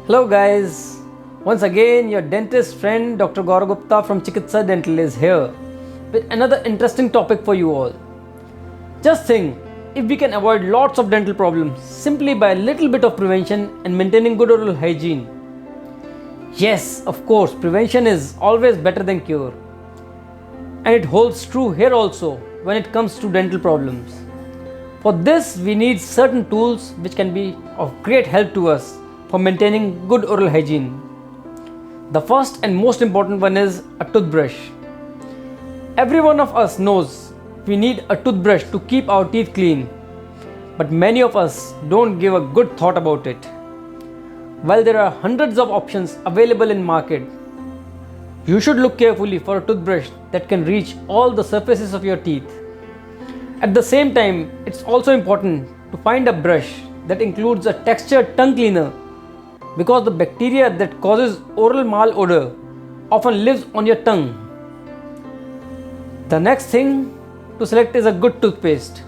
Hello guys, once again your dentist friend Dr. Gaurav Gupta from Chikitsa Dental is here with another interesting topic for you all. Just think, if we can avoid lots of dental problems simply by a little bit of prevention and maintaining good oral hygiene. Yes, of course, prevention is always better than cure. And it holds true here also when it comes to dental problems. For this, we need certain tools which can be of great help to us for maintaining good oral hygiene. The first and most important one is a toothbrush. Every one of us knows we need a toothbrush to keep our teeth clean, but many of us don't give a good thought about it. While there are hundreds of options available in market, you should look carefully for a toothbrush that can reach all the surfaces of your teeth. At the same time, it's also important to find a brush that includes a textured tongue cleaner, because the bacteria that causes oral malodor often lives on your tongue. The next thing to select is a good toothpaste.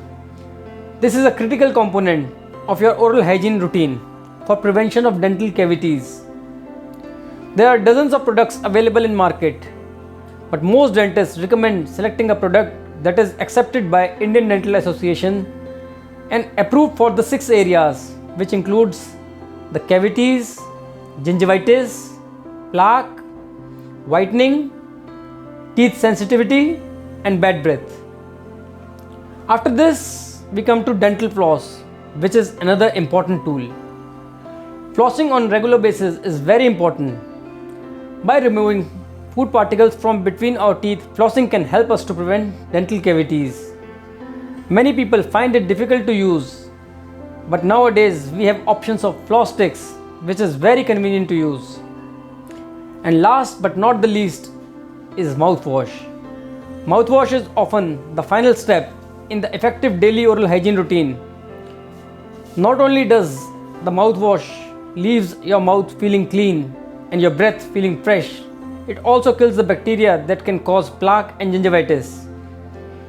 This is a critical component of your oral hygiene routine for prevention of dental cavities. There are dozens of products available in market, but most dentists recommend selecting a product that is accepted by Indian Dental Association and approved for the 6 areas, which includes the cavities, gingivitis, plaque, whitening, teeth sensitivity, and bad breath. After this, we come to dental floss, which is another important tool. Flossing on regular basis is very important. By removing food particles from between our teeth, flossing can help us to prevent dental cavities. Many people find it difficult to use, but nowadays we have options of floss sticks, which is very convenient to use. And last but not the least is mouthwash. Mouthwash is often the final step in the effective daily oral hygiene routine. Not only does the mouthwash leaves your mouth feeling clean and your breath feeling fresh, it also kills the bacteria that can cause plaque and gingivitis.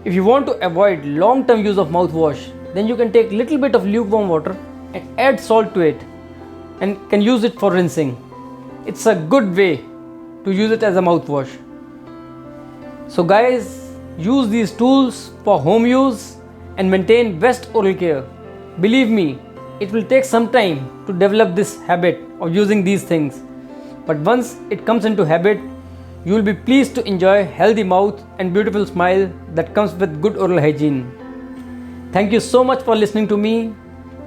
If you want to avoid long-term use of mouthwash, then you can take little bit of lukewarm water and add salt to it and can use it for rinsing. It's a good way to use it as a mouthwash. So guys, use these tools for home use and maintain best oral care. Believe me, it will take some time to develop this habit of using these things, but once it comes into habit, you will be pleased to enjoy healthy mouth and beautiful smile that comes with good oral hygiene. Thank you so much for listening to me.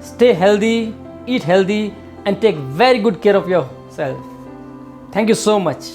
Stay healthy, eat healthy, and take very good care of yourself. Thank you so much.